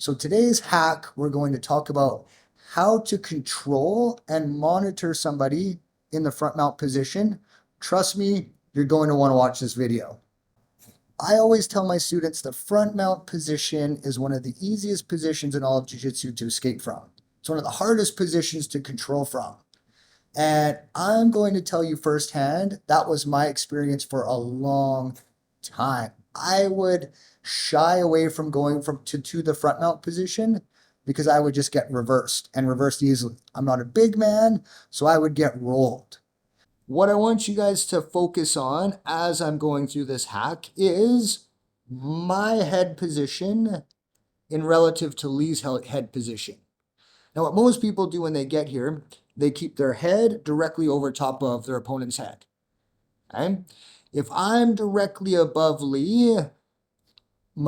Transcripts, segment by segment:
So today's hack, we're going to talk about how to control and monitor somebody in the front mount position. Trust me, you're going to want to watch this video. I always tell my students the front mount position is one of the easiest positions in all of jiu-jitsu to escape from. It's one of the hardest positions to control from. And I'm going to tell you firsthand, that was my experience for a long time. I would shy away from going to the front mount position because I would just get reversed and reversed easily. I'm not a big man, so I would get rolled. What I want you guys to focus on as I'm going through this hack is my head position in relative to Lee's head position. Now, what most people do when they get here, they keep their head directly over top of their opponent's head. Okay? If I'm directly above Lee,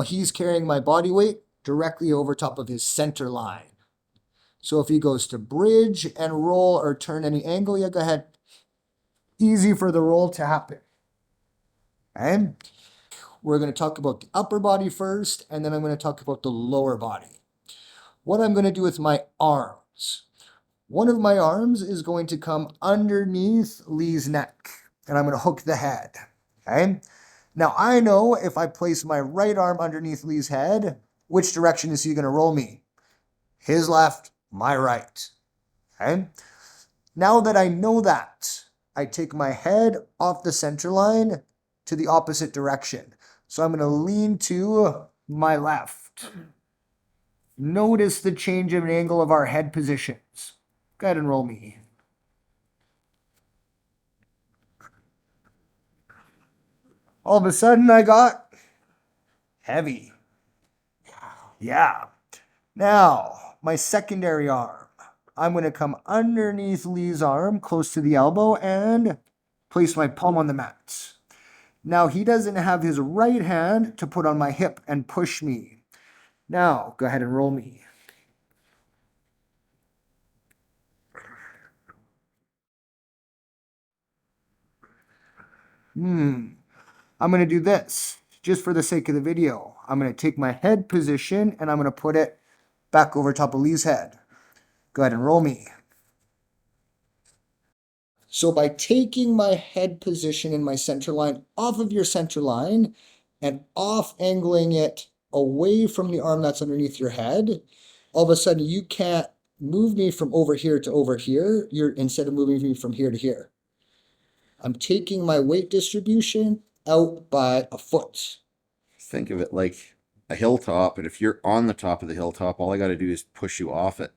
he's carrying my body weight directly over top of his center line. So if he goes to bridge and roll or turn any angle, yeah, go ahead. Easy for the roll to happen. Okay? We're going to talk about the upper body first, and then I'm going to talk about the lower body. What I'm going to do with my arms. One of my arms is going to come underneath Lee's neck, and I'm going to hook the head. Okay? Now, I know if I place my right arm underneath Lee's head, which direction is he going to roll me? His left, my right. Okay? Now that I know that, I take my head off the center line to the opposite direction. So I'm going to lean to my left. Notice the change of angle of our head positions. Go ahead and roll me. All of a sudden I got heavy. Yeah. Now, my secondary arm. I'm going to come underneath Lee's arm, close to the elbow, and place my palm on the mat. Now, he doesn't have his right hand to put on my hip and push me. Now, go ahead and roll me. I'm going to do this just for the sake of the video. I'm going to take my head position and I'm going to put it back over top of Lee's head. Go ahead and roll me. So by taking my head position in my center line off of your center line and off angling it away from the arm that's underneath your head, all of a sudden you can't move me from over here to over here. You're instead of moving me from here to here. I'm taking my weight distribution out by a foot. Think of it like a hilltop, and if you're on the top of the hilltop, all I got to do is push you off it.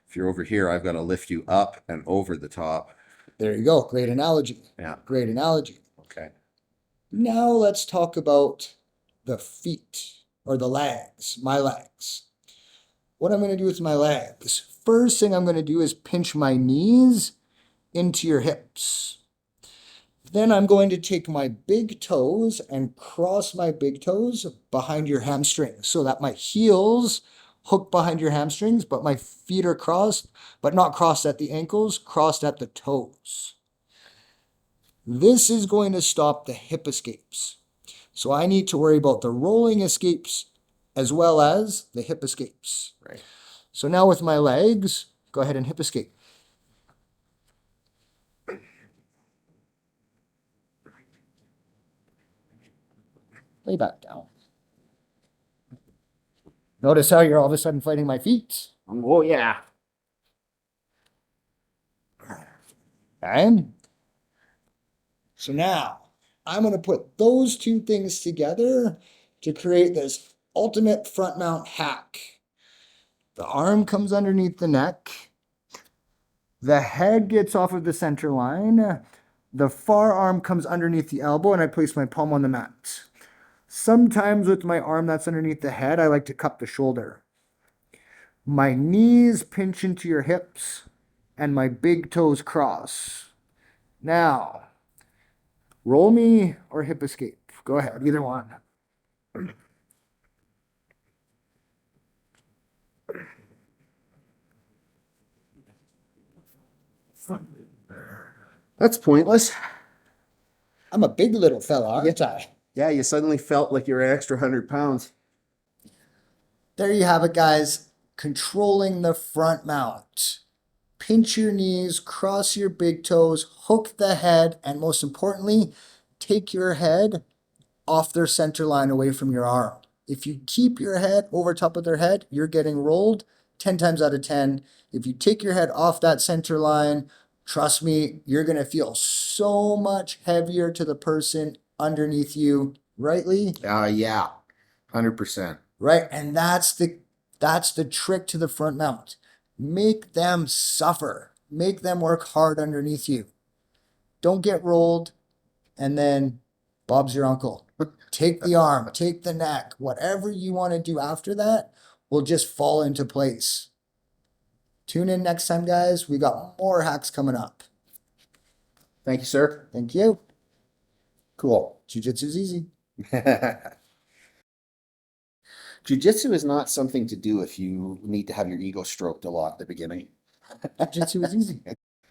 If you're over here, I've got to lift you up and over the top. There you go. Great analogy. Yeah. Great analogy. Okay. Now let's talk about the feet or the legs, my legs. What I'm going to do with my legs. First thing I'm going to do is pinch my knees into your hips. Then I'm going to take my big toes and cross my big toes behind your hamstrings so that my heels hook behind your hamstrings, but my feet are crossed, but not crossed at the ankles, crossed at the toes. This is going to stop the hip escapes. So I need to worry about the rolling escapes as well as the hip escapes. Right. So now with my legs, go ahead and hip escape. Lay back down. Notice how you're all of a sudden fighting my feet. Oh, yeah. And so now I'm going to put those two things together to create this ultimate front mount hack. The arm comes underneath the neck. The head gets off of the center line. The far arm comes underneath the elbow and I place my palm on the mat. Sometimes with my arm that's underneath the head, I like to cup the shoulder. My knees pinch into your hips and my big toes cross. Now, roll me or hip escape. Go ahead, either one. That's pointless. I'm a big little fella, aren't I? Yeah, you suddenly felt like you're an extra 100 pounds. There you have it, guys. Controlling the front mount. Pinch your knees, cross your big toes, hook the head, and most importantly, take your head off their center line away from your arm. If you keep your head over top of their head, you're getting rolled 10 times out of 10. If you take your head off that center line, trust me, you're going to feel so much heavier to the person underneath you, rightly? Yeah, 100%. Right? And that's the trick to the front mount. Make them suffer. Make them work hard underneath you. Don't get rolled and then Bob's your uncle. Take the arm, take the neck, whatever you want to do after that will just fall into place. Tune in next time, guys. We got more hacks coming up. Thank you, sir. Thank you. Cool. Jiu-Jitsu's easy. Jiu-jitsu is not something to do if you need to have your ego stroked a lot at the beginning. Jiu-Jitsu is easy.